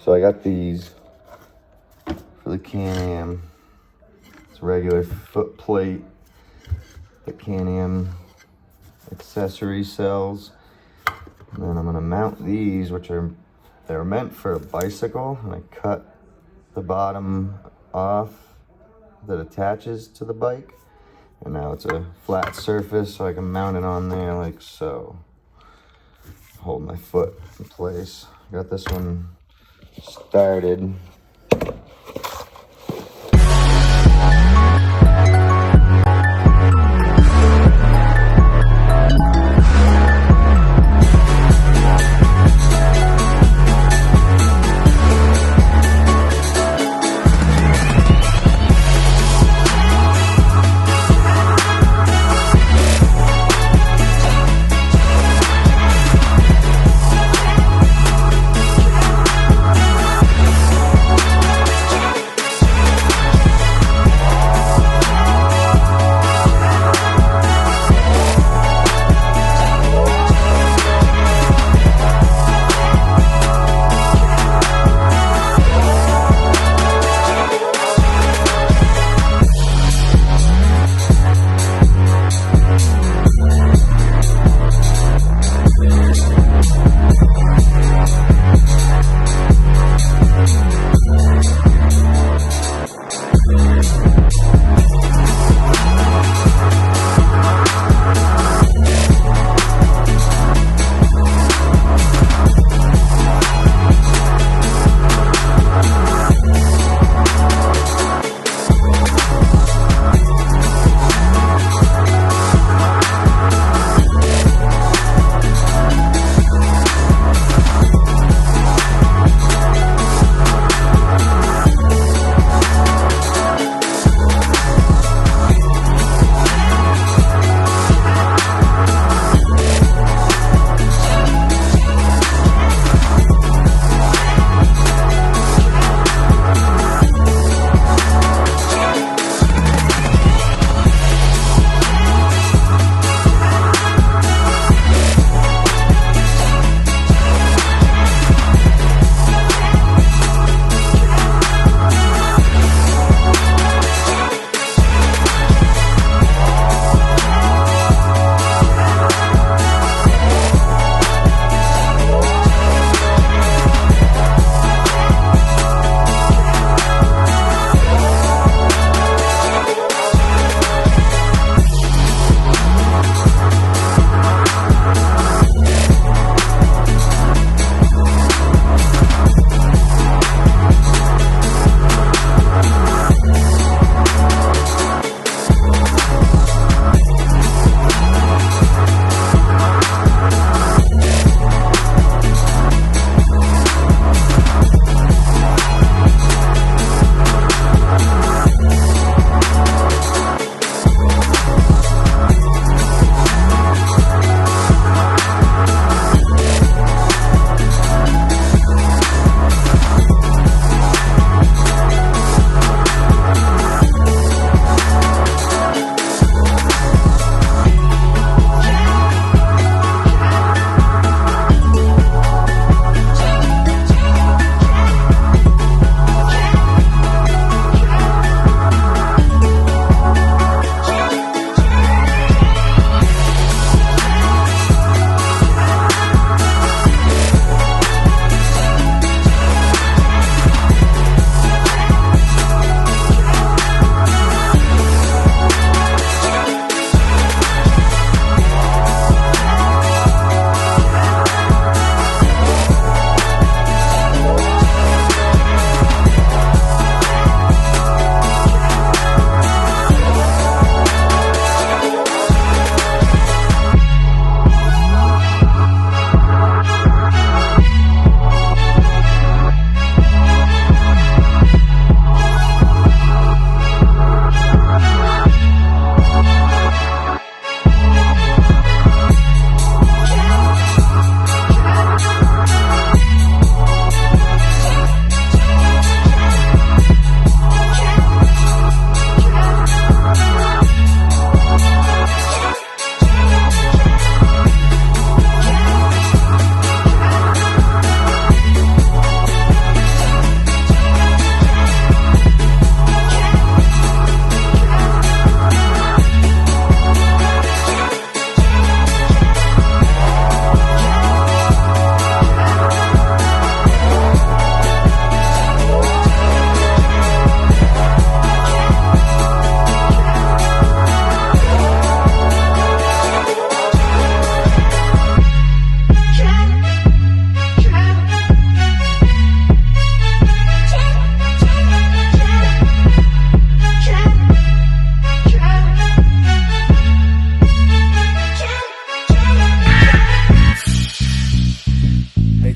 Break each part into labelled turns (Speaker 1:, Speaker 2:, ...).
Speaker 1: So I got these for the Can-Am. It's a regular foot plate that Can-Am accessory sells. And then I'm gonna mount these, they're meant for a bicycle, and I cut the bottom off that attaches to the bike. And now it's a flat surface, so I can mount it on there like so. Hold my foot in place. Got this one started.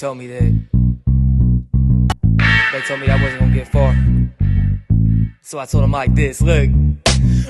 Speaker 2: told me that. They told me I wasn't gonna get far. So I told them like this, look.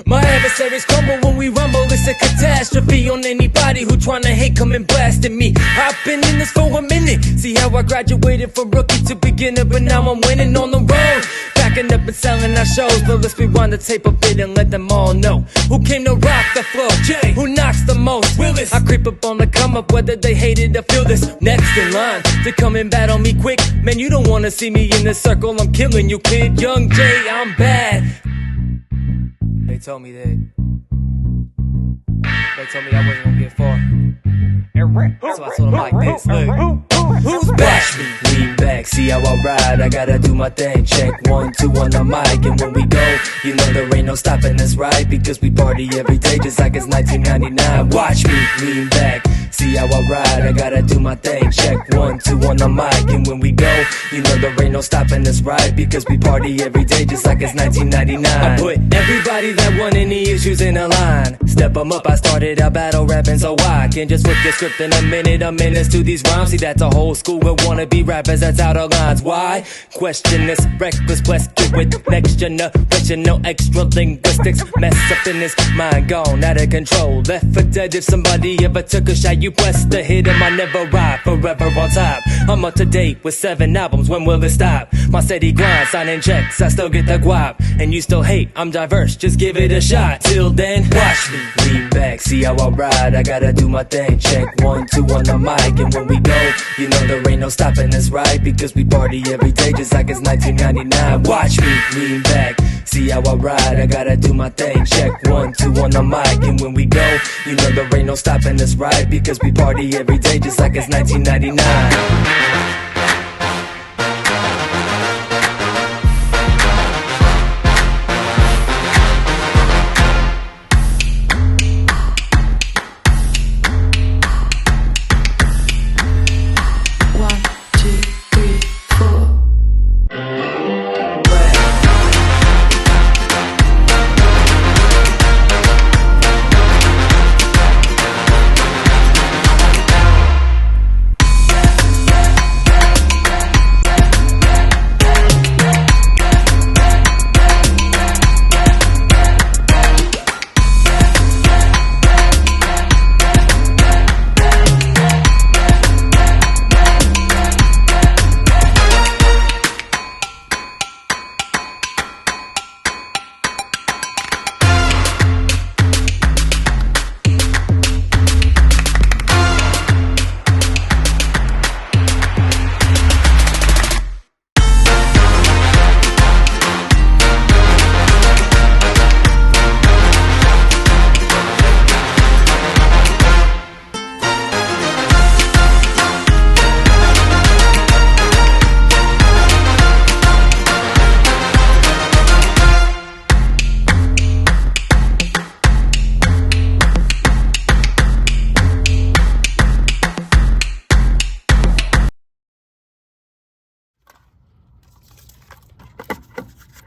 Speaker 2: My adversaries crumble when we rumble. It's a catastrophe on anybody who tryna hate, come and blasting me. I've been in this for a minute. See how I graduated from rookie to beginner, but now I'm winning on the road. Backing up and selling our shows, but let's rewind the tape a bit and let them all know who came to rock the floor. Jay, who knocks the most. Willis, I creep up on the come up, whether they hate it or feel this. Next in line to come and battle me quick. Man, you don't wanna see me in this circle. I'm killing you, kid. Young Jay, I'm bad. They told me that. They told me I wasn't gonna get far. So I told them like this, look. Who's back? Watch me lean back, see how I ride. I gotta do my thing, check 1, 2 on the mic. And when we go, you know there ain't no stopping us, right? Because we party every day just like it's 1999. Watch me lean back, see how I ride. I gotta do my thing, check 1, 2 on the mic. And when we go, you know there ain't no stopping us, right? Because we party every day just like it's 1999. I put everybody that want any issues in a line. Step them up, I started out battle rapping, so I can just flip your script in a minute. I'm menace to these rhymes. See, that's a whole school of wannabe rappers that's out of lines. Why? Question this reckless question with next generation. No extra linguistics. Mess up in his mind, gone out of control. Left for dead if somebody ever took a shot. You press the hit him, I never ride. Forever on top. I'm up to date with 7 albums. When will it stop? My steady grind, signing checks. I still get the guap. And you still hate, I'm diverse. Just give it a shot. Till then, watch me lean back, see how I ride. I gotta do my thing, check 1, 2 on the mic. And when we go, you know there ain't no stopping us, right? Because we party every day just like it's 1999. Watch me lean back, see how I ride. I gotta do my thing, check 1, 2 on the mic. And when we go, you know there ain't no stopping us, right? Because we party every day just like it's 1999.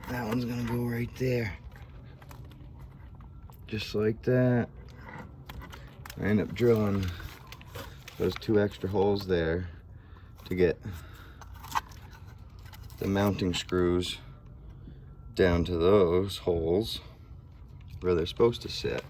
Speaker 1: That one's gonna go right there. Just like that. I end up drilling those 2 extra holes there to get the mounting screws down to those holes where they're supposed to sit.